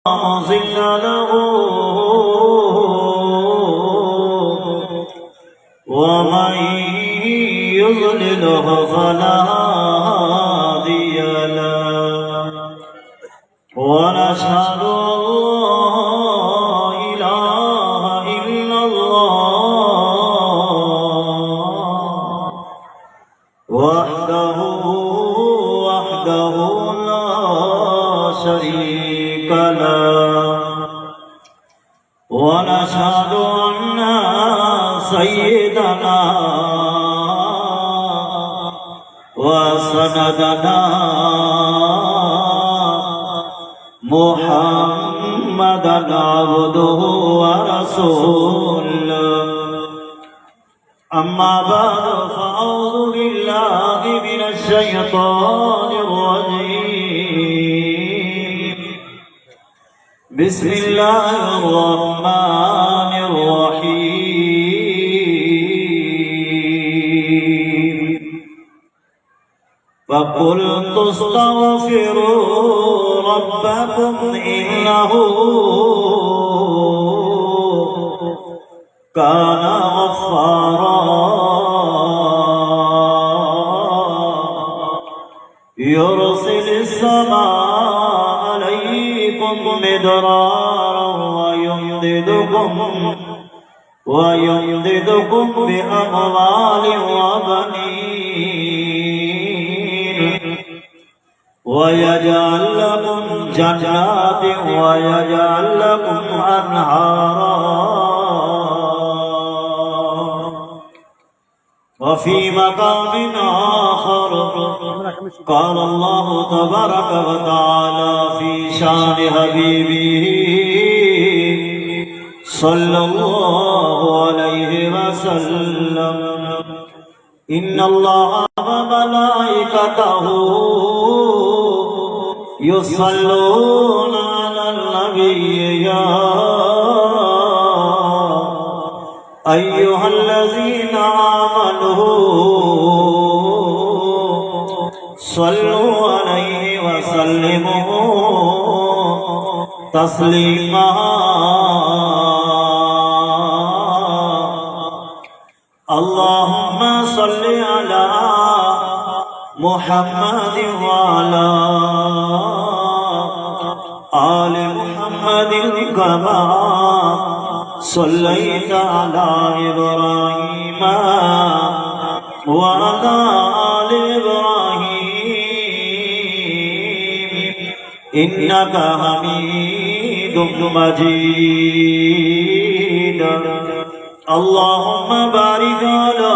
مضل له ومن يضلله فلا هادي له ونشهد أن لا إله إلا الله وحده لا شريك له ونشهد أن سيدنا وسندنا محمدا عبده ورسوله أما بعد فأعوذ بالله من الشيطان الرجيم بسم الله الرحمن الرحيم فقلت استغفروا ربكم إنه كان غفارا يرسل السماء عليكم مدرارا ويمددكم بأموال وبنين ويجعل لكم جنات ويجعل لكم أنهارا وفي مقام آخر قال الله تبارك وتعالى في شان حبيبه صلى الله عليه وسلم إن الله وملائكته يصلون على النبي يا أيها الذين آمنوا صلوا عليه وسلموا تسليما اللهم صل على محمد وعلى آل محمد كما صليت على إبراهيم وعلى آل إبراهيم إنك حميد مجيد اللهم بارك على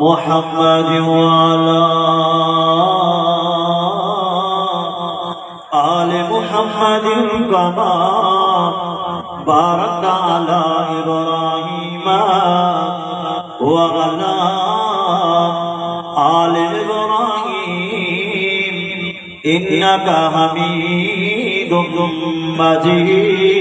محمد وعلى آل محمد كما باركت على إبراهيم وعلى آل إبراهيم إنك حميد مجيد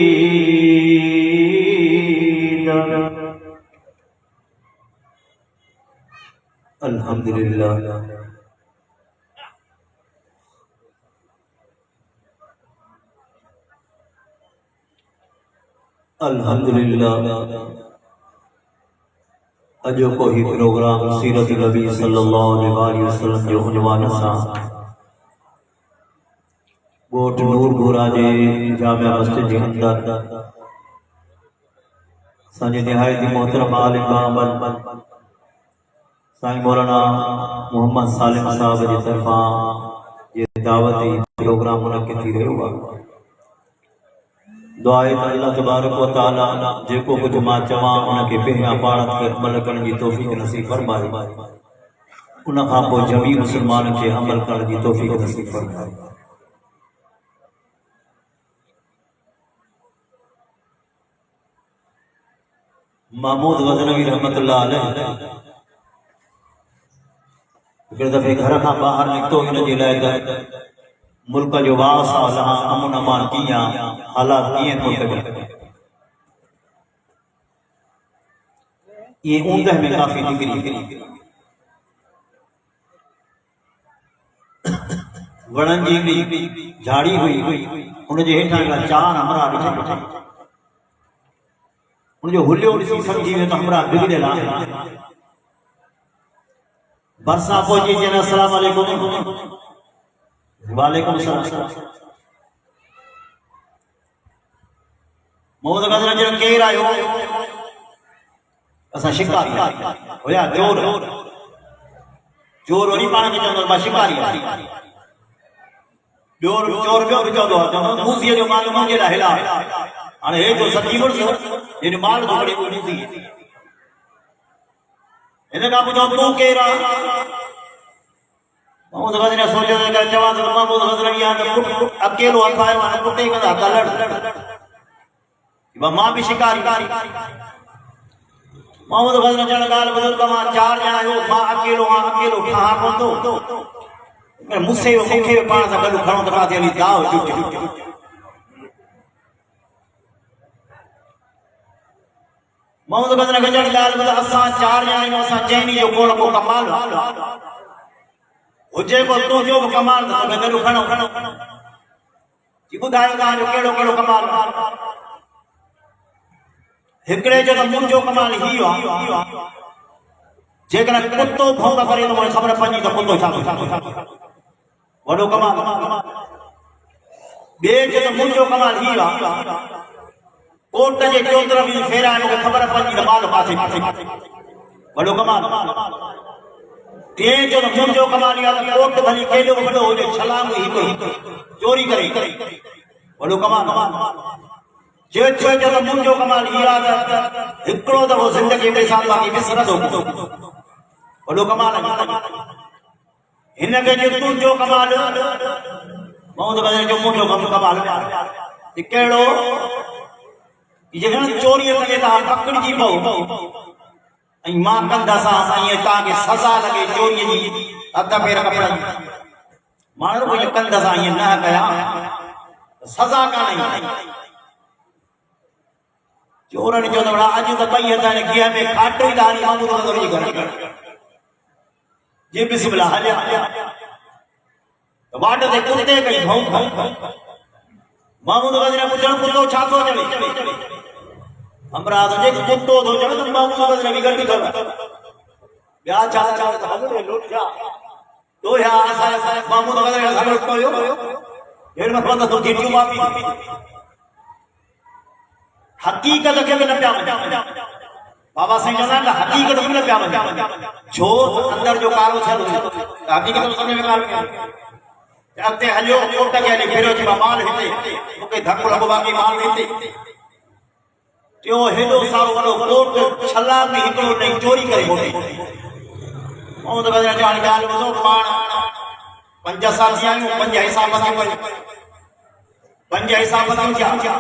الحمد لله अल्हम्दुलिल्लाह अजो को ही प्रोग्राम सीरत नबी सल्लल्लाहु अलैहि वसल्लम जो उन्वान सां गोट नूरपुरा जे जामिया मस्जिद जे अंदर संजे निहायती मोहतरम आलिम अमल साईं मौलाना मोहम्मद सालिम साहब जी तरफा ये दावती प्रोग्राम मुनक़िद थी रहियो आहे दुआए अल्लाह तबारक व तआला जेको कुछ मां चवां उनके पहिरियां पाण खे अमल करण जी तौफ़ीक़ नसीब फरमाए उन खां पोइ जमी मुसलमान खे अमल करण जी तौफ़ीक़ नसीब फरमाए महमूद गज़नवी रहमतुल्लाह अलैह हिकिड़े दफ़े घर खां ॿाहिरि निकितो हिन जे लाइ त मुल्क जो वास आहे अमन अमान कीअं हालात कीअं थो सघे ये ऊंदह में काफी निकली वणन जी झाड़ी हुई उन जे हेठां हिकिड़ा चार हमरा ॾिठा उन जो हुलियो ॾिसी सम्झी वियो त हमरा बिगड़ियल आहे। बरसा पहुची चयनि अस्सलाम वालेकुम। वालेकुम सलाम। मोहम्मद गजरा जो केर आयो? असां शिकारी होया चोर चोर वरी पाण खे चवंदो मां शिकारी आहियां। चोर चोर ॿियो बि चवंदो आहे मूसीअ जो माल मुंहिंजे लाइ हिला हाणे हे जो सची मुड़ुसि हिन माल जो वरी मूसी हिन खां पुछो तूं केरु आहे? मोहम्मद गजरा सोचियो त चवां थो मोहम्मद गजरा इहा अकेलो हथ आयो हाणे कुटे कंदा कलड़ मां भी शिकारी। मोहम्मद गजरा चवण ॻाल्हि ॿुधो त मां चार ॼणा आहियो मां अकेलो ठाहां कोन थो मूंखे पाण सां गॾु खणो त काथे हली दाव मोहम्मद गजरा खे चवण ॻाल्हि ॿुधो असां चार ॼणा आहियूं असां चइनी जो को न को कमाल हुजे को तुंहिंजो बि कमाल त गॾु खणो ॿुधायो तव्हांजो कहिड़ो कहिड़ो कमाल? हिकिड़े जो त मुंहिंजो कमाल ही आहे जेकॾहिं कुतो भौंक करे त मूंखे ख़बर पवंदी त कुतो छा वॾो कमाल। ॿिए जो त मुंहिंजो कमाल ही आहे कोट जे चोतरफ़ जी फेरा मूंखे ख़बर पवंदी त माल पासे वॾो कमाल। टे जो त मुंहिंजो कमाल इहा त कोट भली केॾो वॾो हुजे छलांग हिकु चोरी करे वॾो कमाल। जो त मुंहिंजो कमाल इहा त हिकिड़ो दफ़ो ज़िंदगी में साल बाक़ी विसरंदो वॾो कमाल। हिन खे जो तुंहिंजो कमाल मोहम्मद गजरा जो मुंहिंजो कमाल कहिड़ो जेकॾहिं चोरीअ करे तव्हां पकड़िजी पओ ऐं मां कंदसि ईअं तव्हांखे सज़ा लॻे चोरीअ जी हथ पेर कपड़नि माण्हू को कंदसि ईअं न कया सज़ा कान्हे। चोरनि जो त अॼु त ॿई हथ गिह में खाटो ई डाली मोहम्मद गजरा जी घर जी बिस्मिल्लाह हलिया वाट ते कुते कई भौं मोहम्मद गजरा पुछण कुतो छा थो चवे? हमरा तो जे कुतो थो चवे त मोहम्मद गजरा बि गॾु थो ॿिया छा चवे त हले लुट जा तो या असां मोहम्मद गजरा खे खबर कयो हेड़ मत तो जेटियूं माफ़ी हकीकत खे बि न पिया बाबा साईं चवंदा आहिनि हकीकत बि न पिया छो अंदर जो कारो थियल हकीकत समझ में कारो अॻिते हलियो कोट खे हली फेरियो चयो माल हिते मूंखे धक लॻो बाक़ी माल हिते टियों हेॾो सारो वॾो कोट छलांग में हिकिड़ो नई चोरी करे मोटे मोहम्मद गजरा चवण ॻाल्हि ॿुधो पाण 5 साल थी आहियूं 5 हिसाब थिया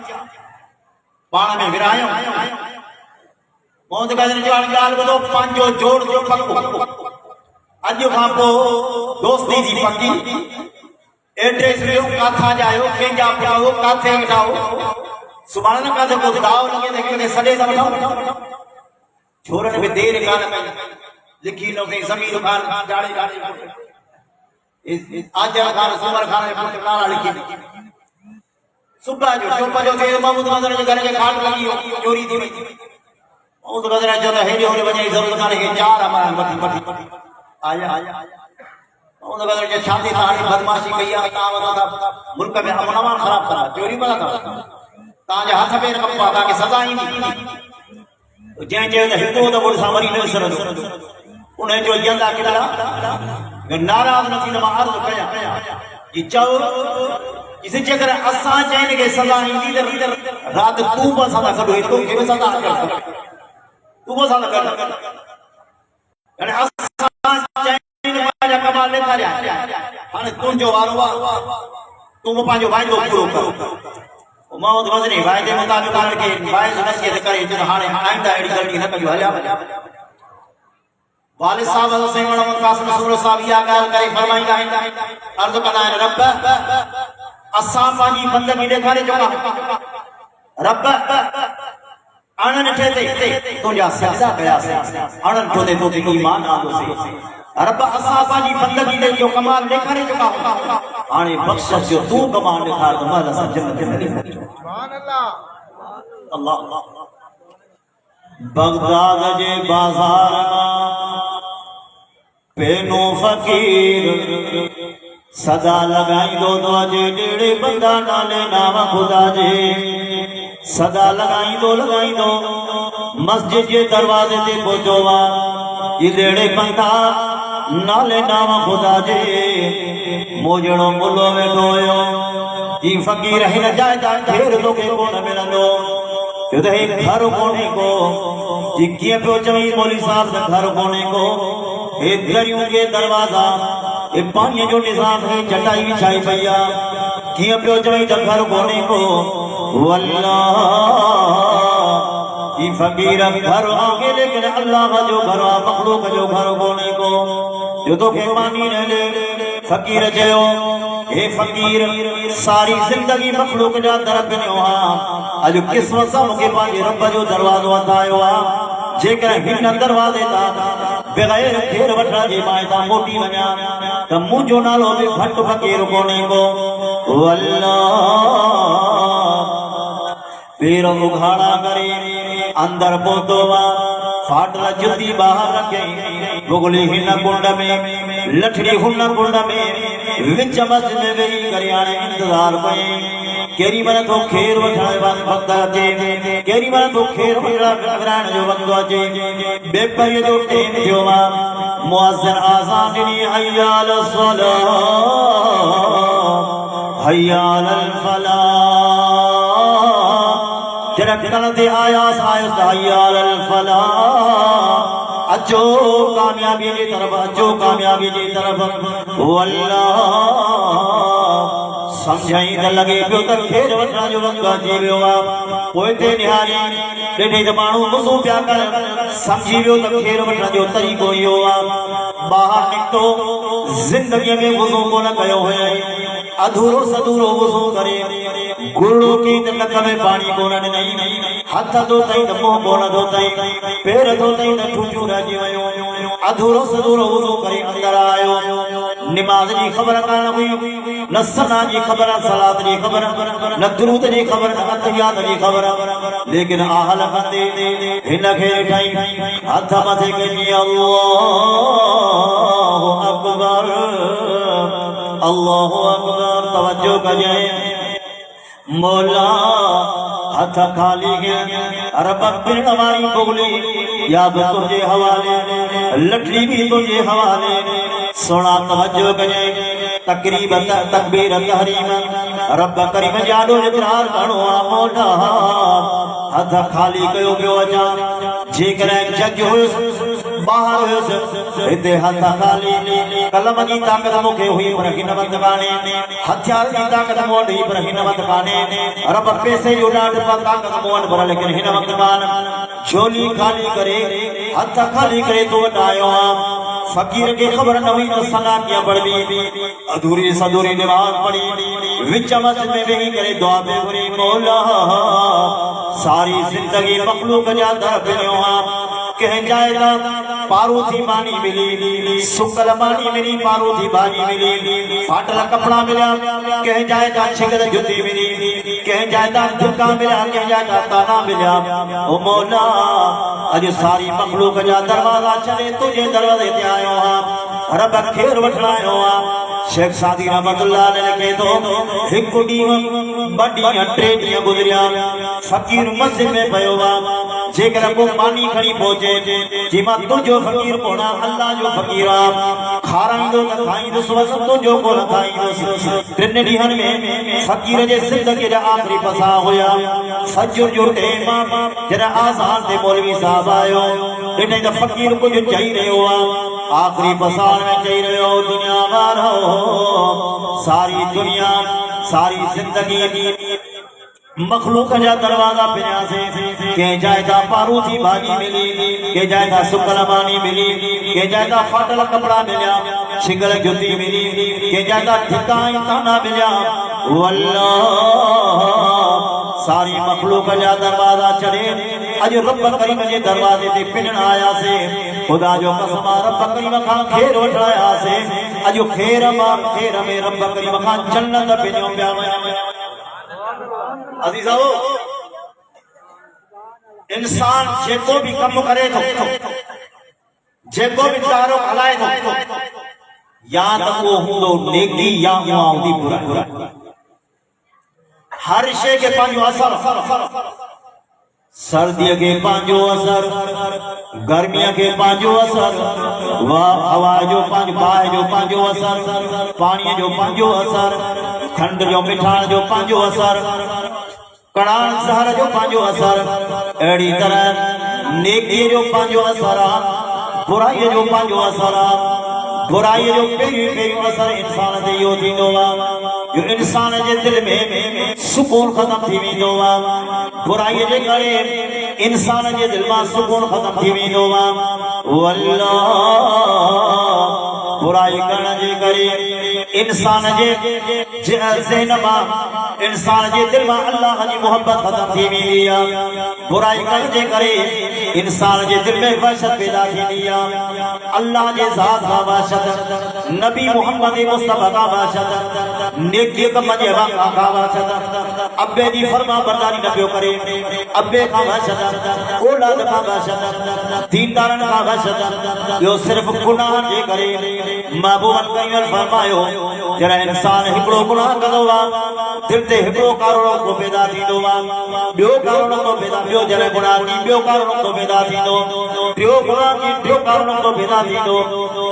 पाण में विरायो मोहम्मद गजरा चवण ॻाल्हि ॿुधो पंहिंजो जोड़ जो पको अॼु खां पोइ दोस्ती जी पकी एड्रेस लियो काथां जा आहियो कंहिंजा पिया हो काथे वेठा हो सुभाणे न काथे को दाव लॻे त हिकिड़े सॾे था वठूं छोरनि में देरि कान कई लिखी लो कई ज़मीर खान जाड़े आजर खान सुमर खान जे पुट नाला लिखी सुबह जो चुप जो थे मोहम्मद गजरा जे घर के खाट लगी चोरी थी मोहम्मद गजरा जो हेॾे होॾे वञण जी ज़रूरत कान्हे के चार हमारा मठी आया मोहम्मद गजरा जो शादी ताणी बदमाशी कई आहे तव्हां वञो था मुल्क में अमन अमान ख़राब करा चोरी भला करा तव्हांजे हथ पेर कपा तव्हांखे सज़ा ईंदी जंहिं चयो त हिकिड़ो दफ़ो सां वरी न विसरंदो उनजो जंदा किला नाराज़ न थी मां अर्ज़ु कयां कि चओ जेकर असां चइनि खे सज़ा ईंदी त राति तूं बि असां सां गॾु तोखे बि सज़ा तूं बि असां सां गॾु असां चइनि पंहिंजा कमाल ॾेखारिया हाणे तुंहिंजो वारो आहे तूं बि पंहिंजो वाइदो पूरो कर मोहम्मद गजरा वाइदे मुताबिक़ उन्हनि खे वाइज़ नसीहत करे चयो हाणे आईंदा अहिड़ी ग़लती न कजो हलिया वालिद साहब हुसैन मोहम्मद कासिम सूरत साहब इहा ॻाल्हि करे फरमाईंदा आहिनि अर्ज़ु कंदा आहिनि रब असां पंहिंजी बंदगी ॾेखारे चुका रब अण ॾिठे ते तुंहिंजा सजदा कयासीं अण ॾिठो ते तोखे ईमान आंदोसीं रब असां पंहिंजी बंदगी दे जो कमाल ॾेखारे चुका आहियूं हाणे बख़्शिश जो तूं कमाल ॾेखार त महिल असां जन्नत में हली वञूं। सुभान अल्लाह। अल्लाह बगदाद जे बाज़ार पेनो फकीर सदा लगाईंदो तो अजे ॾेड़े बंदा नाले नाम खुदा जे सदा लगाईंदो मस्जिद जे दरवाजे ते पहुचो वा ये ॾेड़े बंदा नाले नाम खुदा जे मोजड़ो मुलो वेठो हुयो ई फकीर हिन जाइ ता घेर तोखे कोन मिलंदो हे घर कोने को जी कीअं पियो चवई मौली साहब त घर कोने को हे दरियूं के दरवाजा हे पानी जो निजाम है चटाई बिछाई पई आहे कीअं पियो चवई त घर कोने को वल्लाह ई फकीर घर आगे लेकिन अल्लाह जो घर आ मखलूक जो घर कोने को जो तो के पानी न ले फकीर चयो हे फकीर सारी जिंदगी मखलूक जा दर पियो आ अज किस्मत सां मूंखे पंहिंजे रब जो दरवाज़ो अथायो आहे जेकर हिन दरवाज़े ता बग़ैर घेर वठण जे मां हितां मोटी वञा त मुंहिंजो नालो बि भट फकीर कोन्हे को वल्लाह पेर उघाड़ा करे अंदर पहुतो वा फाटल जुती बाहर रखे बुगली हिन कुंड में लठड़ी हुन कुंड में विच मस्जिद में वेही करे हाणे इंतजार पए केरी मन तो खेर वठण वक्त अचे केरी मन तो खेर वठण जो वक्त अचे बेपरी जो टेम थियो वा मुअज्जिन आज़ान ॾिनी हय्या अल सलाह हय्या अल फलाह जरा कल ते आयास हय्या अल फलाह अचो कामयाबी की तरफ अचो कामयाबी की तरफ वल्लाह समझाई न लगे पियो त खेर वठण जो वक्त अची वियो आहे पोइ ते निहारी ॾिठे त माण्हू गुस्सो पिया कर समझी वियो त खेर वठण जो तरीक़ो इहो आहे ॿाहिरि निकितो ज़िंदगीअ में गुस्सो कोन कयो हुयईं अधूरो सधूरो गुस्सो करे गुरड़ो की त नक में पाणी कोन ॾिनई हथ धोतई त मुंहुं कोन धोतई पेर धोतई त ठूठियूं रहिजी वयूं अधूरो सधूरो गुस्सो करे अंदर आयो नमाज जी ख़बर कान हुई न सना जी ख़बर सलात जी ख़बर न दुरूद जी ख़बर न तहियात जी ख़बर लेकिन आहल कंदे हिन खे ठाई हथ मथे कई अल्लाहु अकबर तवज्जो कजे मौला हथ खाली गया रब बिन वाली बुगली या भी तुझे हवाले लठड़ी भी तुझे हवाले सोना तवज्जो कजे तकरीब तकबीर तहरीम रब करीम जादो इकरार करणो आहे मौला हथ खाली कयो पियो अचा जेकर जज हुयुसि बाहर हुयुसि हिते हथ खाली कलम जी ताक़त मूंखे हुई पर हिन वक्त कान्हे हथियार जी ताक़त मूं वटि हुई पर हिन वक्त कान्हे रब पैसे जो ॾाढो ताक़त मूं वटि पर लेकिन हिन वक्त कान झोली खाली करे हथ खाली करे तो वटि आयो आहियां फकीर के खबर न हुई तो सना किया पढ़ी अधूरी सधूरी नमाज पढ़ी विच मस्जिद में वेही करे दुआ में घुरी मौला सारी जिंदगी मखलूक जा दर पियो कहीं जाएगा पारूथी मानी मिली सुकल मानी मिली पारूथी भाजी मिली फाटल कपड़ा मिला कहीं जाएगा छिगल जुती मिली कहीं जाएगा धक्का मिला कहीं जाएगा ताना मिला ओ मौला अज सारी मखलूक जा दरवाजा चले तुझे दरवाजे ते आयो हां रब खेर वठण आयो हां शेख सादी रहमतुल्लाह ने लिखे तो हिकु ॾींहुं ॿ ॾींहं टे ॾींहं गुज़रिया फकीर मस्जिद में पयो हुआ जेकर को पानी खणी पहुचे जी मां तुझो फकीर कोना अल्लाह जो फकीर आ खाराईंदो त खाईंदुसि वस तुझो कोन खाईंदुसि टिनि ॾींहंनि में फकीर जे ज़िंदगी जा आख़िरी पसा हुया फजर जो टाइम जॾहिं आज़ान ते मौलवी साहब आयो ॾिठई त फकीर कुझु चई रहियो आहे आख़िरी पसार में चई रहियो दुनिया वारो सारी दुनिया सारी जिंदगी मखलूक जा दरवाजा पिया से के जायदा पारूथी भाजी मिली के जायदा सुकल मानी मिली के जायदा फाटल कपड़ा मिला छिगल जुती मिली के जायदा ठिकाई ताना मिला वल्लाह सारी मखलूक जा दरवाजा चढ़े अज रब करीम जे दरवाजे ते पिनण आया से खुदा जो कसम रब करीम खां खेर वठाया से अज खेर में रब करीम खां जन्नत पिनो पिया अजीजो इंसान जेको भी कम करे तो जेको भी तारो हलाए तो या तो वो हुंदो नेकी या हुंदी बुराई हर शे के पांजो असर सर्दी के पांजो असर गर्मिया के पांजो असर हवा जो बाह जो पांजो असर पानी जो पांजो असर खंड जो मिठाण जो पांजो असर कड़ाण सहर जो पांजो असर अड़ी तरह नेकी जो पांजो असर बुराई जो पांजो असर बुराई जो पहिरियों असर इंसान ते इहो थींदो आहे जो इंसान जे दिल में सुकून खत्म थी वेंदो आहे बुराई जे करे इंसान जे दिल मां सुकून खत्म थी वेंदो आहे वल्लाह बुराई करण जे करे इंसान जे ज़हन मां इंसान जे दिल मां अल्लाह जी मोहब्बत खत्म थी वेंदी आहे बुराई करण जे करे इंसान जे दिल में वहशत पैदा थींदी आहे अल्लाह जे ज़ात खां वहशत नबी मोहम्मद मुस्तफा खां वहशत नेकी कम जे वाक़ा खां वहशत अब्बे जी फरमा बरदारी न पियो करे अब्बे खां वहशत औलाद खां वहशत दीनदारन खां वहशत यो सिर्फ गुनाह जे करे महबूबन करीम फरमायो जरा इंसान हिकड़ो गुनाह कंदो आहे दिल ते हिकड़ो कारो को पैदा थींदो आहे ॿियो कारो को पैदा ॿियो जरा गुनाह की ॿियो कारो को पैदा थींदो ॿियो गुनाह की ॿियो कारो को पैदा थींदो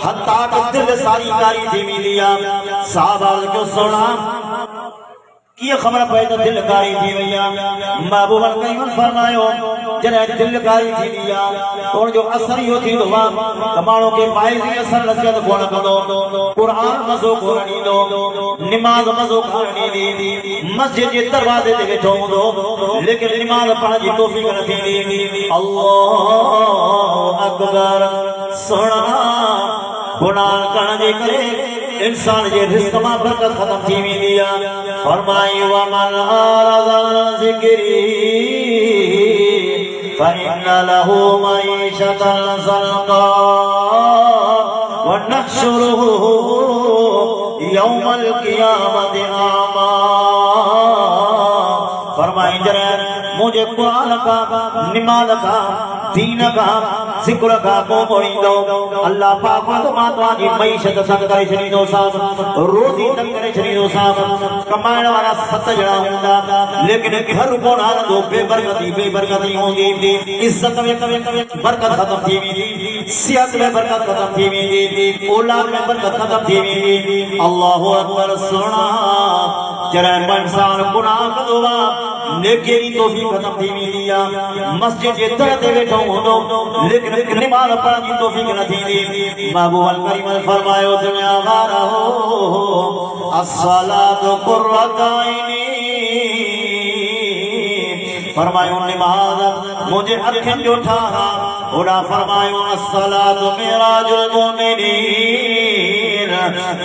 हत्ता त दिल सारी कारी थी वेंदी आहे साहब जो सोना किए खबर पए तो दिल कारी थी वई आहे महबूब करीम फरमायो जॾहिं दिल कारी थींदी आहे उन जो असर इहो थींदो आहे त माण्हू खे वाइज़ी असर नसीहत कोन कंदो क़ुरान मज़ो कोन ॾींदो निमाज़ मज़ो कोन ॾींदी मस्जिद जे दरवाज़े ते वेठो हूंदो लेकिन निमाज़ पढ़ण जी तौफ़ीक़ न थींदी अल्लाहु अकबर सुहिणा गुनाह करण जे करे इंसान जे रिज़्क़ मां बरकत खत्म थी वेंदी आहे फरमाई वमन आरज़ अन ज़िक्री फइन्न लहू मईशतन ज़ल्क़ा वनहशुरुहु यौमल क़ियामति आमा फरमाई जरा मुझे कुरान का निमाज़ का दीन का जिक्र का को मोड़ींदो अल्लाह पाक माता जी मईशत संग करे छड़ींदो साहब रोज़ी तक करे छड़ींदो साहब कमाइण वाला 7 ॼणा हूंदा लेकिन घर कोन हलंदो बेबरकती हूंदी इज्जत में बरकत खत्म थी वेंदी सिहत में बरकत खत्म थी वेंदी औलाद में बरकत खत्म थी वेंदी अल्लाहु अकबर सुना जरा इंसान गुनाह कंदो आहे नेकी जी तौफ़ीक़ खत्म थी वेंदी आहे मस्जिद जे दर ते वेठो हूंदो लेकिन निमाज़ पढ़ण जी तौफ़ीक़ न थींदी महबूब करीम फरमायो दुनिया वारा हो अस्सलातु कुर्रतु ऐनी फरमायो निमाज़ मुझे अखियुनि जो ठाहा ओड़ा फरमायो अस्सलातु मिराजुल मोमिनीन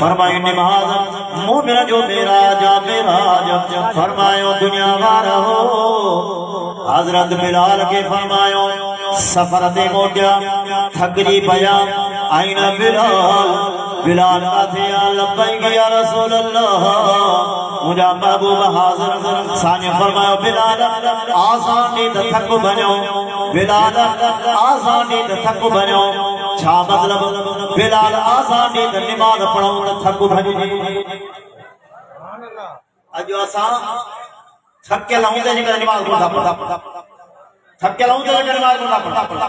फरमायो निमाज़ मोमिन जो मिराज फरमायो दुनिया वारा हो हजरत बिलाल के फरमायो सफर ते मोटिया थकजी पया आईना बिलाल बिलाल का थे लब्बैक या रसूल अल्लाह मुझा महबूब हाजिर साने फरमायो बिलाल आसानी त थक बनो बिलाल आसानी त थक बनो छा मतलब बिलाल आसानी त निमाज़ पढ़ो त थक भजी अज असा थकियल हूंदे जेकर निमाज़ कोन पढ़ा थकियल हूंदे जेकर निमाज़ कोन पढ़ा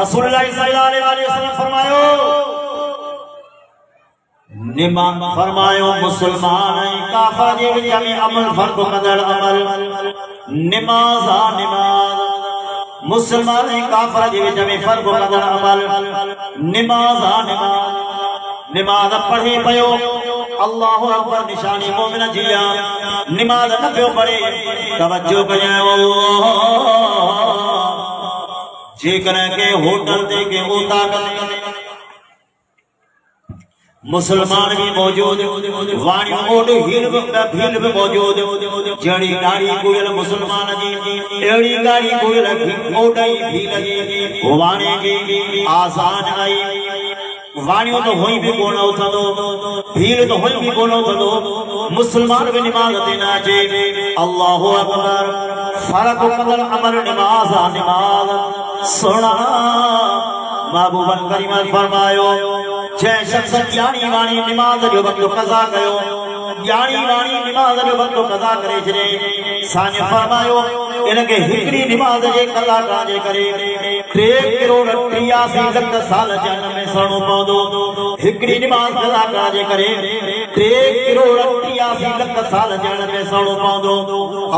रसूलुल्लाह सल्लल्लाहु अलैहि वसल्लम फरमायो निमाज़ फरमायो मुसलमान ऐं काफ़िर जे विच में अमल फर्क़ कंदड़ अमल निमाज़ निमाज़ मुसलमान ऐं काफ़िर जे विच में फर्क़ कंदड़ अमल निमाज़ निमाज़ पढ़े पयो अल्लाहु अकबर निशानी मोमिन जी निमाज़ न पियो पढ़े तवज्जो कयो जेकर के होटल ते के उताकत मुसलमान भी मौजूद वाणी ओड हील भी मौजूद जड़ी गाड़ी कोयल मुसलमान जी एड़ी गाड़ी कोयल ओडई भील जी वाणी जी आसान आई वाणियों तो होई भी कोन उथंदो भील तो होई भी कोन उथंदो मुसलमान भी नमाज देना चे अल्लाहु अकबर फर्क कदर अमर नमाज नमाज सुना महबूबन करीम फरमायो जय शख्स ज्ञानी वाणी नमाज जो वक्त कज़ा कयो ज्ञानी वाणी नमाज जो वक्त कज़ा करे छे साने फरमायो इनके हिकड़ी नमाज जे कला काजे करे 3 करोड़ 83 लख साल जन में सणो पौंदो हिकड़ी नमाज कला काजे करे 3 करोड़ 83 लख साल जन में सणो पौंदो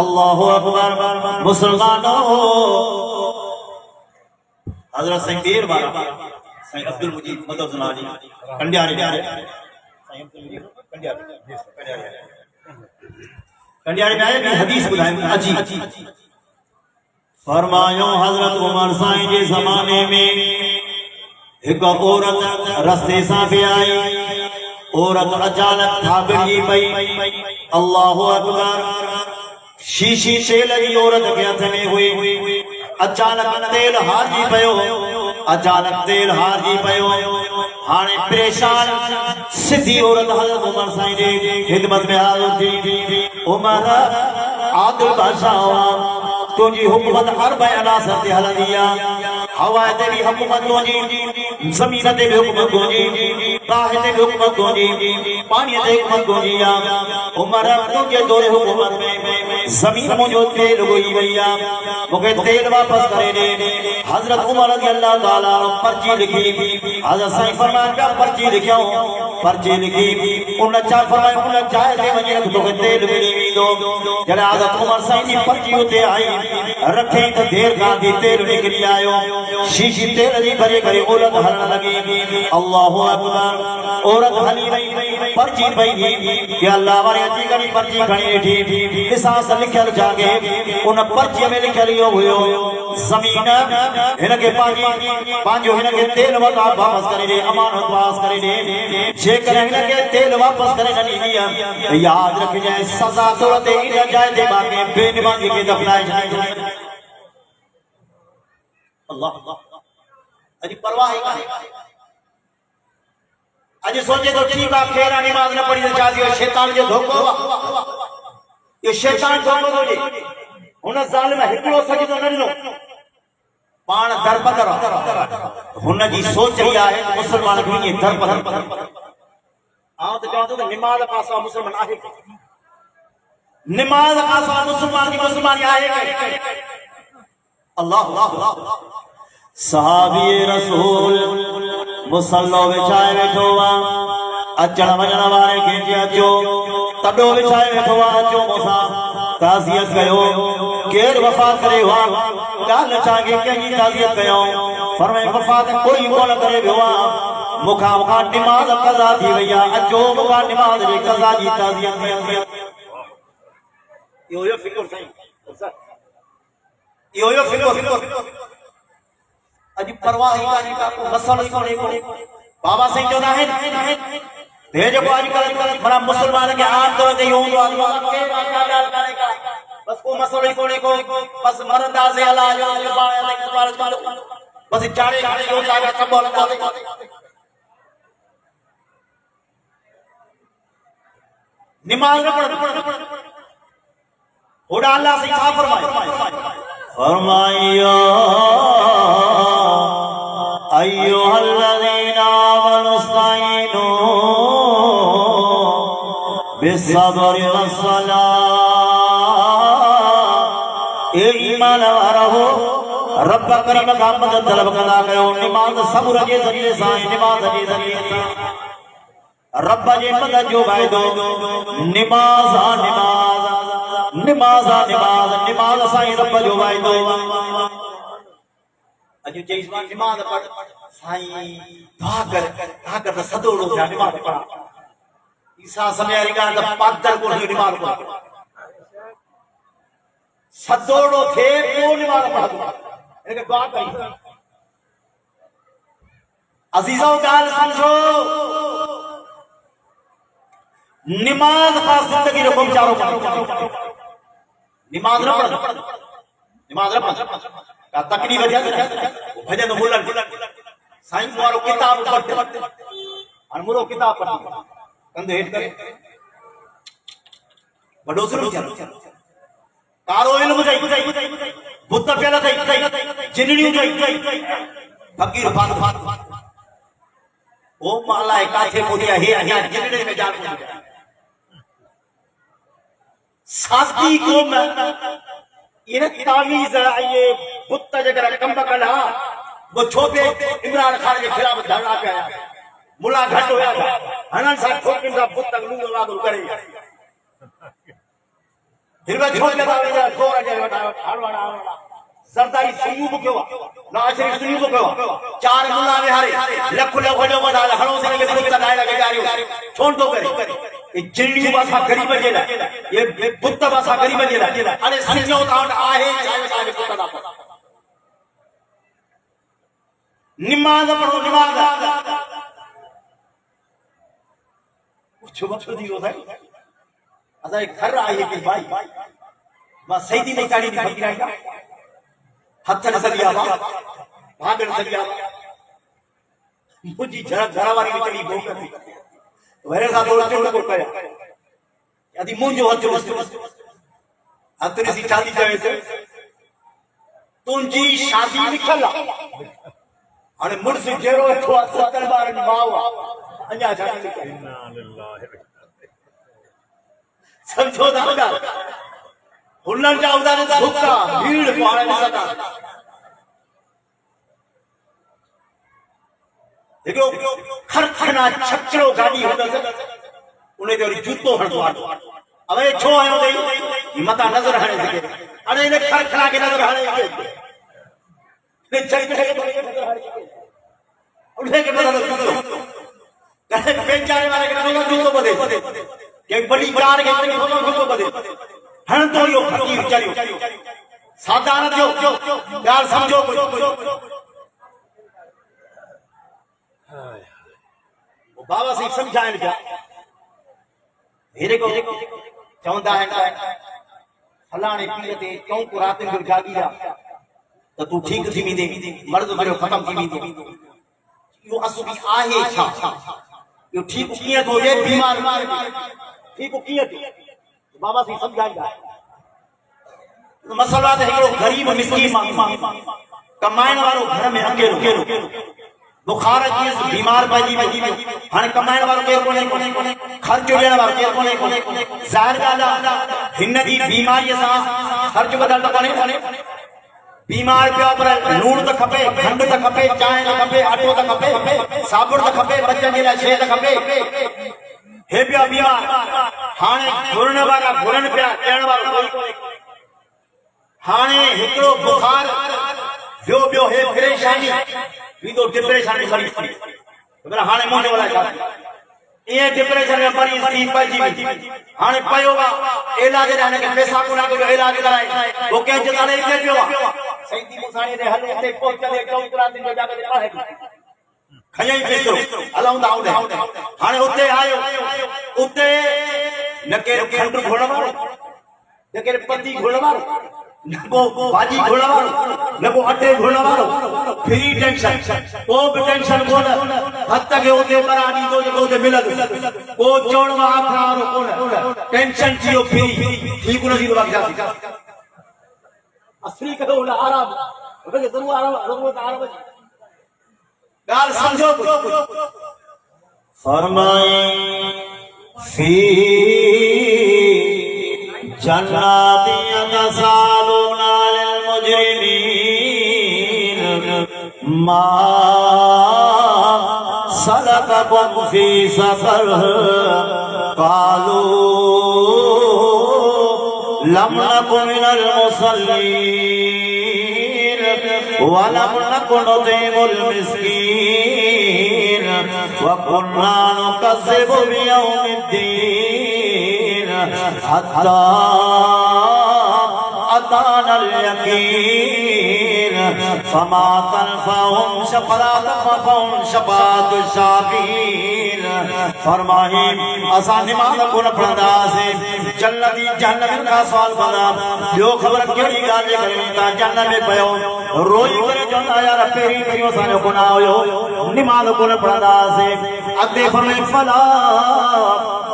अल्लाहु अकबर मुसलमानो हजरत साईं देर वाला साईं अब्दुल मुजीब मदद सुनाजी कंडियारी साईं अब्दुल मुजीब कंडियारी में आए हदीस बुधाए अजी फरमायो हजरत उमर साईं जे ज़माने में एक औरत रस्ते सां पे आई औरत अचानक थाबड़ी पई अल्लाहु अकबर शीशी तेल जी औरत के हथ में हुई अचानक तेल हारजी पयो अचानक तेल हारजी पयो हाने परेशान सिधी औरत हज़रत उमर साईं जी खिदमत में हाज़िर थी उमर आदिल बादशाह तुझी हुकूमत हर बयाना सत्य हलंदी हवा ते भी हुकूमत तुझी ज़मीन ते भी हुकूमत तुझी बाहि ते भी हुकूमत तुझी पानी ते हुकूमत तुझी उमर तुझे दौरे हुकूमत में ज़मीन मुझो तेल हुई भैया मुझे तेल वापस करे दे हजरत उमर रज़ी अल्लाह ताला पर्ची लिखी हजरत साईं फरमाया पर्ची लिखियो पर्ची लिखी उन चा फरमाया उन चाहे दे वने तो तेल मिली वेंदो जॾहिं हजरत उमर साईं जी पर्ची उते आई रखे तो देर खां थी तेल निकरी आयो शीशी तेल जी भरे करे औरत हलण लगी अल्लाहु अकबर औरत हली वई पर्ची पई कि अल्लाह वारे अची करी पर्ची खणी वेठी हिसाब लिखियल जागे उन पर्ची में लिखियल यो हुयो ज़मीन हिनके पांजो हिनके तेल वापस करे दे अमानत वापस करे दे जेकर हिनके तेल वापस करे न ॾींदी याद रखिजे सज़ा तुरत इन जाए ते बाके बेनमाज़ी के दफनाए जाए अल्लाह अजी परवाह ही काहे अजी सोचे तो ठीक है खेरा नमाज न पढ़ी तो दियो शैतान जो धोखो ये शैतान धोखो दो जी हुन ज़ालिम हिकड़ो सजदो न ॾिनो पाण दरबदर हुन जी सोच ही आहे मुसलमान खे दरबदर आउं त चवां थो त नमाज पासा मुसलमान आहे नमाज पासा मुसलमान की मुसलमानी आहे अल्लाह सहाबी रसूल मुसल्लो विछाए वेठो अचण वञण वारे खे अचो तॾो विछाए वेठो अचो मूंसां ताज़ियत कयो केर वफ़ात करे हुआ ॻाल्हि छागे कंहिंजी ताज़ियत कयो फरमाए वफ़ात कोई कोन करे वियो मूंखां नमाज़ क़ज़ा थी वई आहे अचो मूंखां नमाज़ जी क़ज़ा जी ताज़ियत कयो इहो फिक्र साईं इहो फिक्र अॼु परवाह ही कान्हे का मसलो ही कोन्हे बाबा साईं चवंदा आहिनि हे जेको अॼुकल्ह बड़ा मुसलमान खे आम तौर ते इहो हूंदो आहे बस को मसलो ही कोन्हे को बस मरंदासीं अलाह जो बस चाड़े जो लागा सब नमाज न पढ़ होड़ा अल्लाह से क्या फरमाया अय्युहल्लज़ीना आमनुस्तईनु बिस्सब्रि वस्सलाह ए ईमान वारो रब करीम का मदद तलब कंदा कयो नमाज सब्र जे ज़रिए सां नमाज जे ज़रिए सां रब जे मदद जो वायदो नमाज नमाज नमाज साईं रब जो वायदो अॼु चईस नमाज पढ़ साईं दुआ कर सदोड़ो थिया नमाज पढ़ ईसा समय वारी ॻाल्हि त पादर को नमाज पढ़ सदोड़ो थे को नमाज पढ़ इनके दुआ करी अज़ीज़ो ॻाल्हि समझो नमाज का जिंदगी रो कम चारो नमाज न पढ़ का तकलीफ है भजन बोलन साईं वारो किताब पढ़ और मुरो किताब पढ़ कंधे हेठ करे बड़ो सुनो तारो इल्म जाई बुद्ध पेला जाई जिनणी जाई फकीर बात ओ माला काथे पोदिया हे या जिनणे में जान साथी को मैं ये तावीज ये बुद्ध जगह कम कला वो छोटे इमरान खान के खिलाफ धरना पे आया मुला घट होया था हनन सा ठोकिन सा बुद्ध लूंगा वादो करे फिर मैं छोड़ लगा दिया छोड़ के हड़वाड़ा सरदारी सुयू को केवा नाचरी सुयू को केवा चार मुला विहारे लख लख वडो वडा हणो से के बुद्ध दायरा के जारी छोड़ दो करे ये जिन्नी भाषा गरीब जेला ये बुद्ध भाषा गरीब जेला अरे संजो कांड आहे चाहे बुद्ध ना नमाज पढ़ो नमाज छुप दी हो भाई अदा एक घर आई है कि भाई बस सही दी नहीं काड़ी नहीं फकीरा हाथ न सलिया भाग न सलिया मुझी जरा जरा वाली चली भूख थी वेरे सा तो चोड़ को कया यदि मुंजो हथ अतरी सी शादी जावे से तुंजी शादी निकला अने मुर्स जेरो थो 70 बार मावा अन्या शादी निकली इन्ना लिल्लाहि समझो दादा हुनन जा उदान भूखा भीड़ पाणे में सदा देखो खरखना छक्रो गाड़ी होदा उन्हें जो जूतो हणदो अबे छो आयो दई मता नजर हणे सके अरे इने खरखना के नजर हणे ने चल के नजर हणे उठे के नजर जूतो कहे बेचारे वाले के नजर जूतो बदे के बड़ी कार के जूतो बदे हण तो यो फकीर चलियो सादा न थियो प्यार समझो वो बाबा से समझाएं क्या मेरे को चौंदा है फलाने पीर ते क्यों को रात में जागी जा तो तू ठीक थी मी दे मर्द मरो खत्म थी मी दे यो असुबी आहे छा यो ठीक किए तो ये बीमार ठीक किए थी बाबा से समझाएगा मसला है गरीब मिस्कीन कमाइण वालो घर में अकेलो बुखार जी बीमार पजी हाने कमाइण वालो केर कोने खर्च देण वालो केर कोने ज़ाहिर गाल हिन जी बीमारी सा खर्च बदल तो कोने बीमार पियो पर लूण तो खपे खंड तो खपे चाय तो खपे आटो तो खपे साबुण तो खपे बच्चन जे लाइ शे तो खपे हे पियो बीमार हाने घुरण वाला घुरण पिया ॾियण वालो कोई हाने हिकड़ो बुखार बियो हे परेशानी वीदो डिप्रेशन में खड़ी थी तो हाने मोने वाला छा ये डिप्रेशन में मरीज थी पजी हाने पयो वा इलाज रहने के पैसा को ना को इलाज कराए वो के जताले इते पियो सही दी मुसाने दे हले ते पहुंच चले चौकरा दिन जो जाके पढ़े खयई पैसो हलाउंदा आउंदे हाने उते आयो उते नके खंड घोड़वा नके पति घोड़वा नको भाजी घोड़वा नको अटे घोड़वा फ्री टेंशन को भी टेंशन कोन हद तक उते करानी तो जो उते मिलत को चोड़वा आखारो कोन टेंशन जियो फ्री ठीक न जी बात जाती असली कहो ना आराम उते जरूर आराम गाल समझो फरमाए फी जन्नाति यतसालूना लिल मुजरिमीन मा सलककुम फी सफर कालू लम नकु मिनल मुसल्लीन वलम नकु नुतिमुल मिस्कीन वकुन्ना नुकज़्ज़िबु बियौमिद्दीन हत्ता अतानल यकीन फमा तनफअहुम शफाअत फहुम शफाअत शाफीन। फरमाए असा नमाज को न पढ़ंदासीं जन्नती जहन्नम का सवाल बंदा जो खबर केड़ी गाल जे करे ता जन्नत में पयो रोई करे चवंदा यार पहिरीं पहिरियों असांजो गुनाह हुयो नमाज को न पढ़ंदासीं। अॻिते फरमाए फला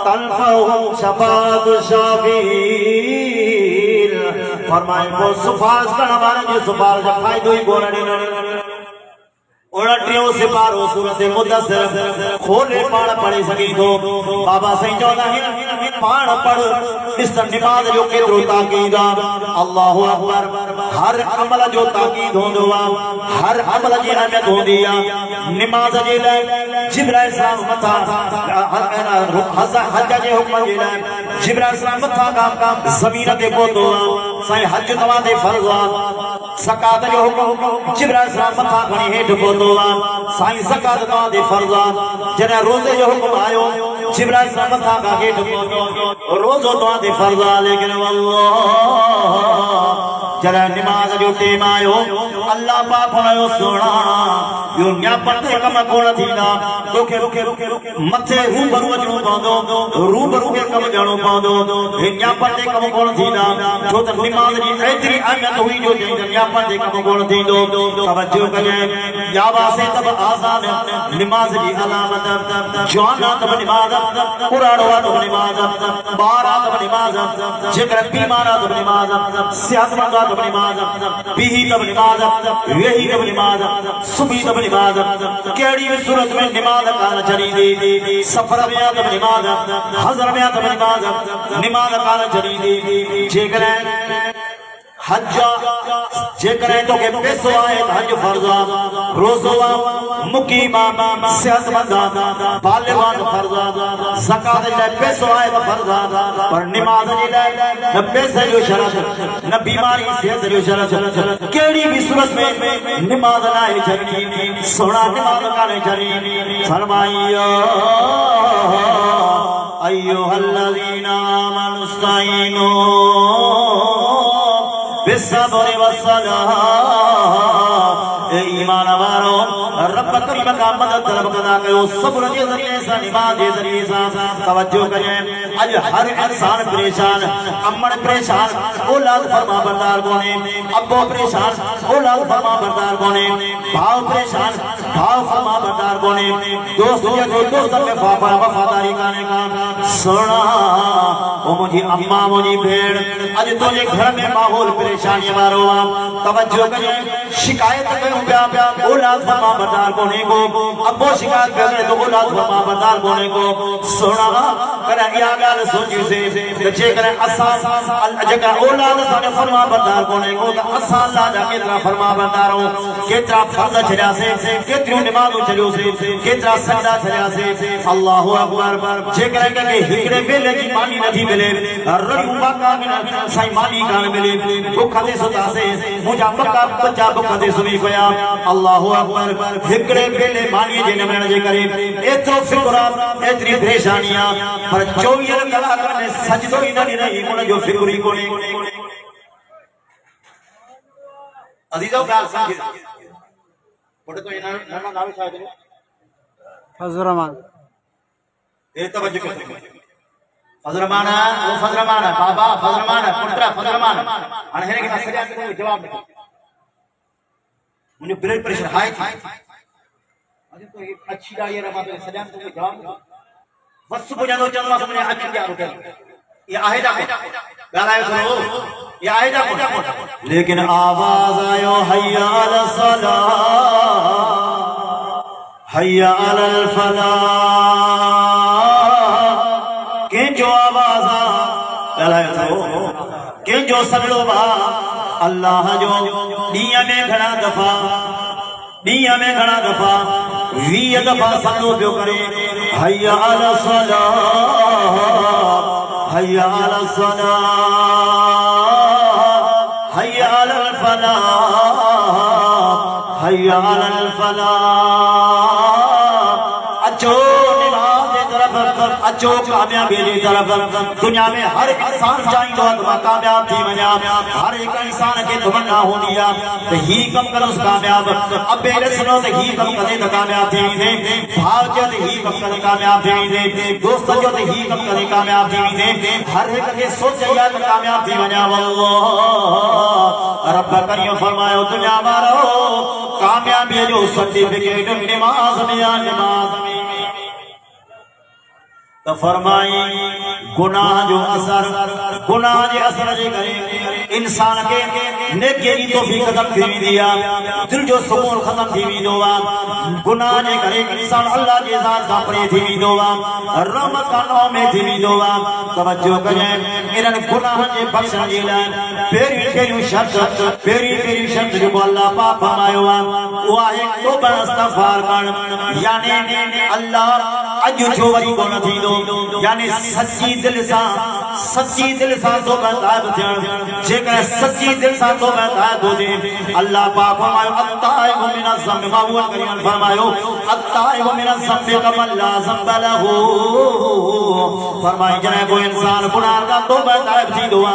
तनफअहुम शफाअत शाफीन। फरमाए को सिफारिश करण वारनि जी सिफारिश जो फ़ाइदो ई कोन ॾिनो। 29 सिपारो सूरत मुदस्सिर खोले पाण पढ़ी सघी थो। बाबा साईं चवंदा आहिनि पाण पढ़ ॾिस नमाज जो केतिरो ताक़ीद आहे। अल्लाहु अकबर। हर अमल जो ताक़ीद हूंदो आहे, हर अमल जी अहमियत हूंदी आहे। नमाज जे लाइ जिब्राइल सलाम मथा हज जे हुक्म जे लाइ जिब्राइल सलाम मथा काम ज़मीन ते पहुतो आहे। साईं हज तव्हां ते फर्ज़ आहे। ज़कात जो हुक्म जिब्राइल सलाम मथा खणी हेठि पहुतो आहे। साईं ज़कात तव्हां ते फर्ज़ आहे। जॾहिं रोज़े जो हुक्म आयो जिब्राइल सलाम मथा खां हेठि पहुतो रोज़ो तव्हां ते फर्ज़ आहे। लेकिन अल्लाह जरा नमाज जो टेम आयो अल्लाह पाक हुनजो सुणा यो न्यापण ते कम कोन थींदा। तोखे मथे रूबरू अचणो पवंदो, रूबरू खे कम ॾियणो पवंदो। हे न्यापण ते कम कोन थींदा छो त नमाज जी एतिरी अहमियत हुई जो न्यापण ते कम कोन थींदो। तवज्जो कजांइ याबासे तब आज़ान नमाज जी अलामत जवाना तब नमाज कुरान वा तब नमाज बारा तब नमाज जिक्र बीमारा तब नमाज सेहतमंद तब नमाज पीही तब नमाज वेही तब नमाज सुबह तब नमाज केड़ी भी सूरत में नमाज कान छड़ी दी सफर में तब नमाज हज़र में तब नमाज कान छड़ी दी जेकर हज जेकर तो के पैसो आए हज फर्ज रोज़ो मुकीम सेहतमंद बालिग़ फर्ज ज़कात जे पैसो आए फर्ज पर नमाज जे न पैसे जो शर्त न बीमारी सेहत जो शर्त केड़ी भी सूरत में नमाज ना छड़ी सोना नमाज काने छड़ी। फरमाया अय्युहल्लज़ीना आमनु इस्ताईनू बिस्सब्र वस्सलाह। ईमान वारो रब करीम का मदद तलब कदा कयो सब्र जे ज़रिए सां नमाज जे ज़रिए सां। तवज्जो करिए अज हर इंसान परेशान अमन परेशान औलाद फरमा बरदार कोने अब्बो परेशान औलाद फरमा बरदार कोने भाव परेशान भाव फरमा बरदार कोने दोस्त जे दोस्त में वफादारी काने का सुना ओ मुझी अम्मा मुझी भेड़ अज तोजे घर में माहौल परेशानी वारो आ। तवज्जो करिए शिकायत कयो पिया औलाद फरमा बरदार कोने को अब्बो शिकायत करे तो औलाद फरमा बरदार कोने को सुना कर या गाल सोची से जे करे असा जका औलाद साने फरमा बरदार कोने को त असा अल्लाह जा केतरा फरमा बरदार हो केतरा फर्ज छड़या से केतरी नमाज छड़यो से केतरा सजदा छड़या से। अल्लाहु अकबर। जे करे के हिकड़े बेले की मानी नथी मिले रड़ू बाका साई मानी कान मिले भूख ते सुता से मुजा मक्का बच्चा भूख ते सुनी पया। अल्लाहु अकबर। हिकड़े बेले मानी जे न मिलण जे करे एतरो फिक्र एतरी परेशानियां पर 24 कलाक में सजदो ही न रही उन जो फिक्र ही कोने। अजीजों गाल समझ पढ़े तो इना नाम शायद फजल रहमान ए तवज्जो कर फजल रहमान वो फजल रहमान बाबा फजल रहमान पुत्र फजल रहमान अन हेने के सजा को जवाब दे मुझे ब्लड प्रेशर हाई था अरे तो ये अच्छी दाढ़ी रखा तो सजा को जवाब दे बस बुझानो चंदा सुने अच्छी क्या रुके ये आहिदा गालायो सुनो ये आहिदा को लेकिन आवाज आयो हय्या अला सलाह हय्या अलल फलाह के जो आवाज गालायो सुनो के जो सगड़ो बा अल्लाह जो दिया में घड़ा दफा 20 दफा सल्लो पियो करे हय्या अला सलाह हय्या अला सलाह हय्या अलल फलाह हय्या अलल फलाह। अचो नमाज की तरफ अचो कामयाबी जी तरफ दुनिया में हर इंसान चाहिए तो कामयाब थी वञा हर एक इंसान के तमन्ना होनी है तो ही कम करोस कामयाब अब बेले सुनो तो ही कम करे तो कामयाब थी ने भाव जो ही कम करे कामयाब थी ने दोस्त जो ही कम करे कामयाब थी ने हर एक के सोच या तो कामयाब थी वञा अल्लाह रब करियो फरमायो दुनिया वारो कामयाबी जो सर्टिफिकेट नमाज में तो फरमाई गुनाह जो असर जे करे इंसान के नेकी की तौफीक खत्म थी दिया दिल जो सुकून खत्म थी दोवा गुनाह जे करे इंसान अल्लाह जी ज़ात का परे थी दोवा रहमत का नाम में थी दोवा तवज्जो करे इनन गुनाह जे बख्शण जे लाइ पेरी शब्द जो अल्लाह पाक फरमायो वो है तौबा इस्तगफार कर यानी अल्लाह अज जो वरी कोन थी यानी सच्ची दिल सा तौबा ताइब थियण जेकर सच्ची दिल सा तौबा ताइब हो जे अल्लाह पाक फरमायो अत्ताइबु मिनज़ ज़म्बि मावून करियन फरमायो अत्ताइबु मिनज़ ज़म्बि कमल ला ज़म्ब लहू फरमाई जने कोई इंसान गुनाह का तौबा ताइब थी दुआ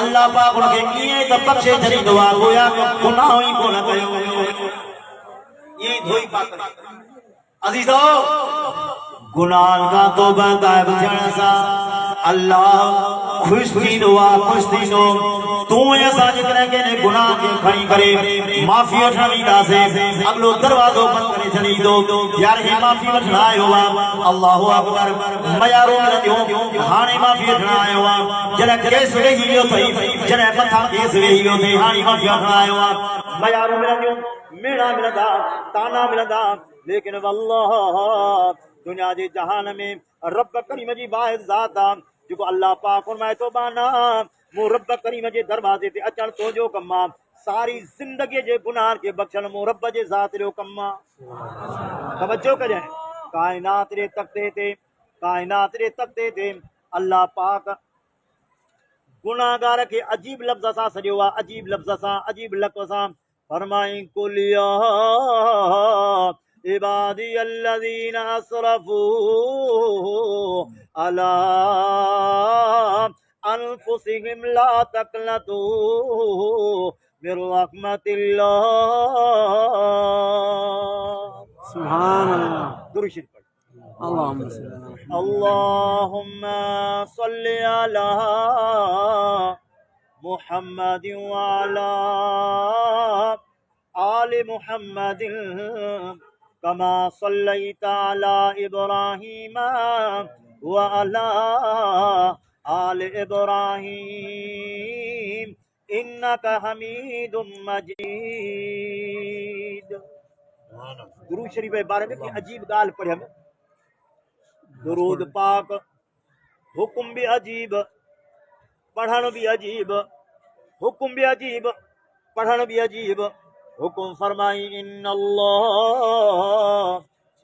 अल्लाह पाक उनके इए त बख्शे छड़ी दुआ गोया गुनाह ही कोन कयो ये धोई पाक अजीजो गुनाह का तौबा ताइब थियण सा अल्लाह खुश थी दुआ खुश थी दो तू ऐसा जिक्र के ने गुनाह के खड़ी करे माफी वठणी दासे अगलो दरवाजो बंद करे छड़ी दो यार हे माफी वठणा आयो वा अल्लाहु अकबर मयारो रहियो हाणे माफी वठणा आयो वा जने केस वेही वियो थई जने मथा केस वेही वियो थई हाणे माफी वठणा आयो वा मयारो रहियो मेणा मिलंदा ताना मिलंदा लेकिन वल्लाह दुनिया जे जहान में रब करीम जी वाहिद ज़ात आ जो अल्लाह पाक फरमाए तो बाना मु रब करीम जे दरवाजे ते अचण तो जो कम्मा सारी जिंदगी जे गुनाह के बख्शण मु रब जे ज़ात जो कम्मा तवज्जो कजे कायनात रे तख्ते ते अल्लाह पाक गुनाहगार के अजीब लफ्ज़ सा सजो अजीब लफ्ज़ सा फरमाई कुलिया इबादी अल्लज़ीना असरफू अला अनफुसिहिम ला तक़नतू मिन रहमतिल्लाह सुभान अल्लाह दुरूद शरीफ पढ़ अल्लाहुम्मा सल्लि अला मुहम्मदिन व अला आलि मुहम्मदिन कमा सल्लैता अला इब्राहीम व अला आलि इब्राहीम इन्नका हमीदुम मजीद। दुरूद शरीफ के बारे में अजीब गाल पढ़े हम दुरूद पाक हुक्म भी अजीब पढ़ण भी अजीब हुक्म भी अजीब पढ़ण भी अजीब हुक्म फरमाई इन्नल्लाह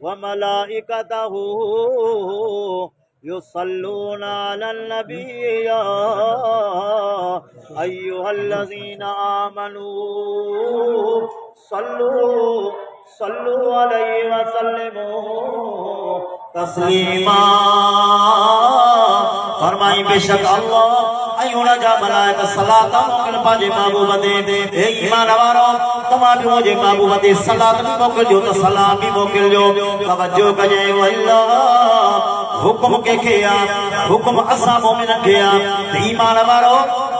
व मलाइकतहू युसल्लूना अलन नबी या अय्युहल्लज़ीना आमनू सल्लू अलैहि व सल्लिमू तस्लीमा। फरमाई बेशक अल्लाह अयुना जा मलाइका सलात मोकल पाजे महबूब दे ए ईमान वारो तमाम मुझे महबूब दे सलात भी मोकल जो तो सलाम भी मोकल जो तवज्जो कजे अल्लाह हुक्म के किया हुक्म असा मोमिन किया ईमान वारो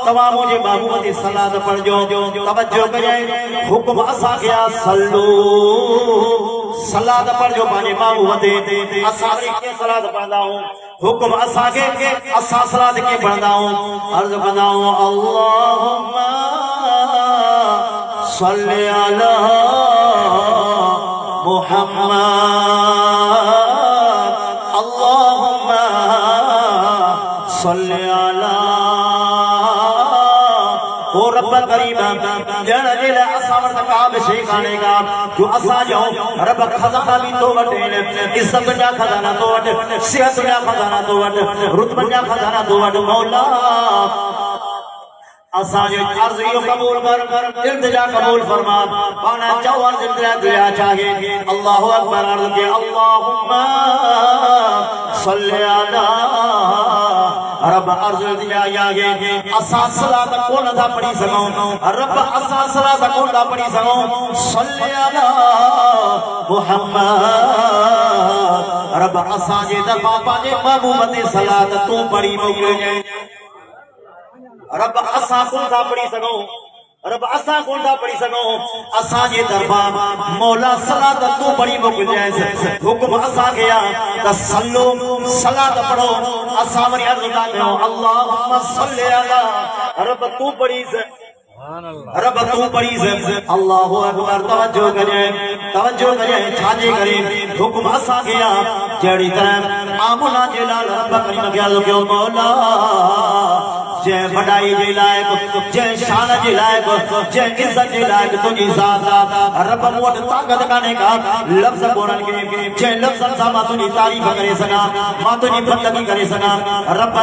तमाम मुझे महबूब दे सलात पढ़ जो तवज्जो कजे हुक्म असा किया सल्लू सलात पढ़ जो पाजे महबूब दे असा के सलात पढ़दा हूं हुक्म असा के असा सलात के पढ़दा हूं अर्ज करदा हूं अल्लाहुम्मा सल्लि अला मुहम्मद अल्लाहुम्मा सल्लि अला ओ रब करीम जन दिल असा वट काब शे काने का जो असा जो रब खजाना भी तो वटे इज्जत जा खजाना तो वट सेहत जा खजाना तो वट रुतबा जा खजाना तो वट मौला असांजे अर्ज़ इहो कबूल कर इल्तिजा कबूल फरमा पाना चओ अर्ज़ इल्तिजा दिया चाहे अल्लाहु अकबर अर्ज़ के अल्लाहुम्मा सल्ली अला रब अर्ज़ दिया यागे असां सलात कोन था पढ़ी सघूं रब असां सलात कोन था पढ़ी सघूं सल्ली अला मुहम्मद रब असां जे दरबार पांजे महबूब ते सलात तू पढ़ी मोकिलिजे रब असां कोन था पढ़ी सघूं रब असां कोन था पढ़ी सघूं असां जे दरबार मौला सलात तू पढ़ी मोकिलिजे हुक्म असां के आ त सल्लो सलात पढ़ो असां वरी अर्ज़ था कयूं अल्लाहुम्मा सल्ली अला रब तू पढ़ी रब तू पढ़ी अल्लाहु अकबर तवज्जो करे छाजे करे हुक्म असां के आ जड़ी तरह आमुना जे लाल रब करीम के अर्ज़ कयो मौला जय वडाई जे लायक जय शान जे लायक जय इज्जत जे लायक तुझी ज़ात रब मोट ताकत काने का लफ्ज़ बोलण के जय लफ्ज़ सां मां तुझी तारीफ़ करे सका मां तुझी बंदगी करे सका रब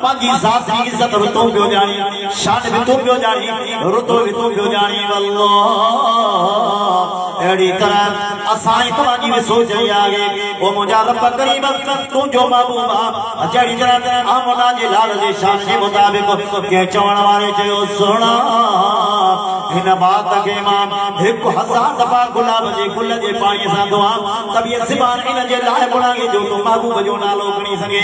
पांजी ज़ात जी इज्जत भी तू पियो जानी शान भी तू पियो जानी रुतबो भी तू पियो जानी अल्लाह एड़ी तरह असां तवाजी में सोच आगे ओ मुंहिंजा रब करीम तू जो महबूब जड़ी तरह आमना जे लाल जे शान जे मुताबिक के चवण वारे चयो सुणा हिन बात के मां 1000 दफा गुलाब जे गुल जे पाणी सां दुआ तबीयत ज़बान इन जे लाइ बुलागे जो तू महबूब जो नालो खणी सके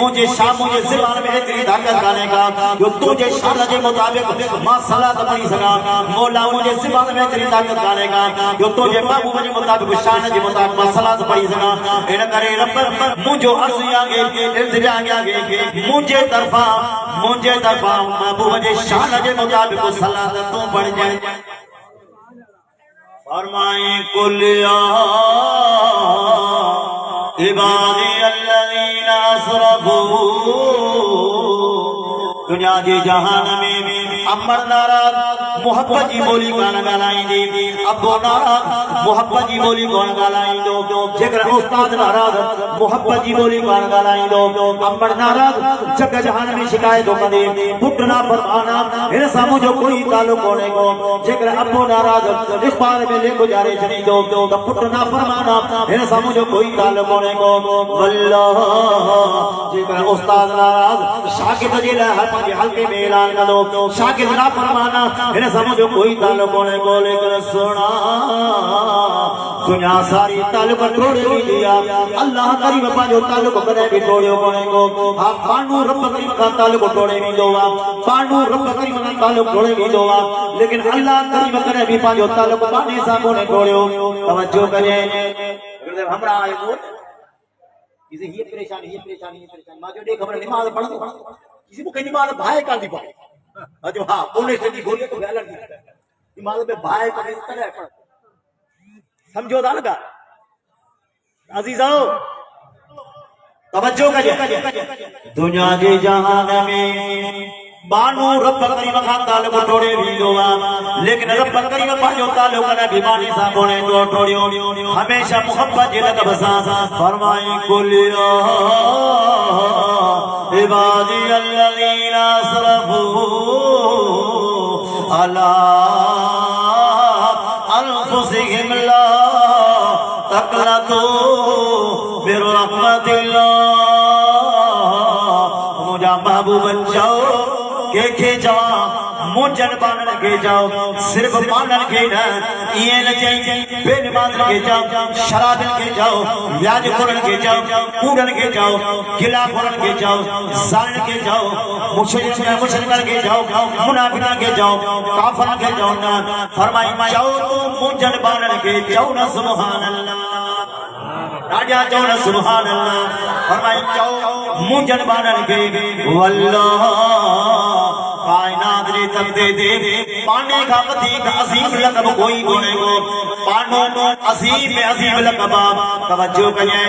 मुझे शाम मुझे ज़बान में एतरी ताकत काने का जो तुझे शान जे मुताबिक मां सलात पढ़ी सका मौला मुझे ज़बान में एतरी ताकत काने का जो तुझे महबूब जे मुताबिक शान जे मुताबिक मां सलात पढ़ी सका इन करे रब मुझो अर्ज़ आगे इल्तिजा आगे मुझे तरफा महबूब जे शान जे मुताबिक सलात तू पढ़ जाए फरमाए कुल या इबादी अल्लज़ीना असरफू दुनिया जे जहान में अमर नाराज मोहब्बत जी बोली गाना गालाईंदी अबो नाराज मोहब्बत जी बोली गाना गालाईंदो जेकर उस्ताद नाराज मोहब्बत जी बोली गाना गालाईंदो अमर नाराज जग जहान में शिकायत कंदे पुट ना फरमाना हिन सां मुंहिंजो कोई ताल्लुक कोन्हे को जेकर अबो नाराज इख़बार में ले गुजारे छॾींदो त पुट ना फरमाना हिन सां मुंहिंजो कोई ताल्लुक कोन्हे को वल्लाह जेकर उस्ताद नाराज शागिर्द जे लाइ पंहिंजे हल्के में ऐलान कंदो शागिर्द ना फरमाना हिन सां मुंहिंजो कोई ताल्लुक कोन्हे को लेकिन सुणा दुनिया सारी ताल्लुक तोड़े ॾींदी आहे अल्लाह करीम पंहिंजो ताल्लुक कॾहिं बि तोड़ियो कोन्हे को हा पाणू रब करीम खां ताल्लुक तोड़े वेंदो आहे पाणू रब करीम खां ताल्लुक तोड़े वेंदो आहे लेकिन अल्लाह करीम कॾहिं बि पंहिंजो ताल्लुक पाणे सां कोन्हे तोड़ियो तवज्जो कजे हमरा आहे को किसी ये परेशानी मां जो दे खबर नमाज पढ़ंदो किसी को कहीं नमाज भाई कान दी पड़े अजो हां कोने से दी गोली को गालन दी नमाज में भाई का तरह पढ़ समझो था लगा अजीजो तवज्जो कजे दुनिया जे जहान में बानू रब करीम खां ताल्लुक तोड़े वेंदो आहे लेकिन रब करीम पंहिंजो ताल्लुक न बीमारी सां कोन्हे तोड़ियो हमेशा मोहब्बत जे लक़ब सां फरमाई कुल या इबादी अल्लज़ीना असरफू अला अनफुसिहिम ला तक़नतू बिरहमतिल्लाह मुंहिंजा महबूब चओ के जाओ मुंजन बानन के जाओ सिर्फ बानन के न ये न चाहिए बेनमाज के जाओ शराबन के जाओ व्याज खोरन के जाओ कूड़न के जाओ गिला खोरन के जाओ जालिन के जाओ मुशरिकन के जाओ मुनाफिक के जाओ काफिर के जाओ ना फरमाई जाओ तू मुंजन बानन के जाओ ना सुभान अल्लाह राजा जाओ ना सुभान अल्लाह फरमाई जाओ मुंजन बानन के वल्लाह कायनात जे तकदे दे पाने का वधीक अजीम लक़ब कोई कोन्हे को पानो अजीम में अजीम लक़ब तवज्जो कजे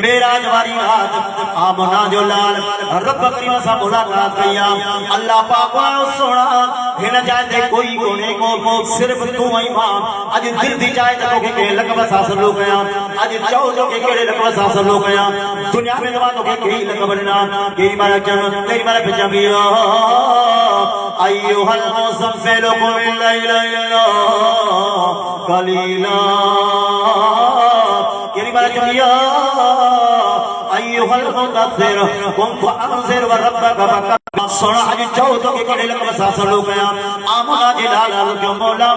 मेराज वारी रात आमना जो लाल रब करीम सां मुलाकात कया अल्लाह पाक सोना हिन जाय ते कोई कोन्हे को सिर्फ तू ऐं मां अज दिल दी जाय ते तोखे के लक़ब सां सलो कया अज चओ जो के केड़े लक़ब सां सलो कया दुनिया में नवा तोखे के लक़ब ॾिना केरी मां चम केरी मां पंजाबी अय्युहल मुज़म्मिल कुमिल लैला कलीला केरी बात चलिया अय्युहल मुदस्सिर कुम फअंज़िर व रब्बका फकब्बिर सोना आज चौदह के कड़े लग बसा सलो गया आमना जिलाल जो मौला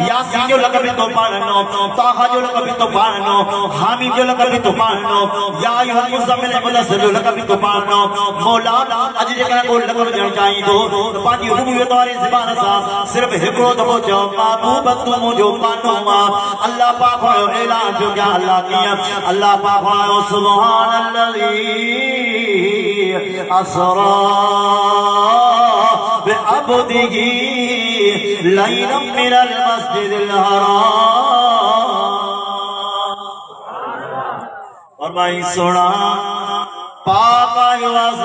यासीन जो लग भी तो पानो ताहा जो लग भी तो पानो हामी जो लग भी तो पानो या अय्युहल मुज़म्मिल मुदस्सिर जो लग भी तो पानो मौला आज जगह को लग जण चाहिए तो पाजी रुबूबियत वाली ज़बान सा सिर्फ हिकड़ो दफो चो महबूब तू मुझो पानो मा अल्लाह पाक हो ऐलान जो क्या अल्लाह किया अल्लाह पाक हो सुभानल्लाजी असरा बिअब्दिही लैलन मिनल मस्जिदिल हराम और भाई सुना पाक आवाज़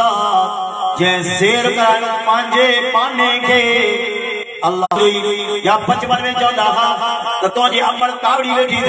जैसे शेर का पांजे पाने के अल्लाह या बचपन में चौंदा तो तुझे अमल कावड़ी वेठी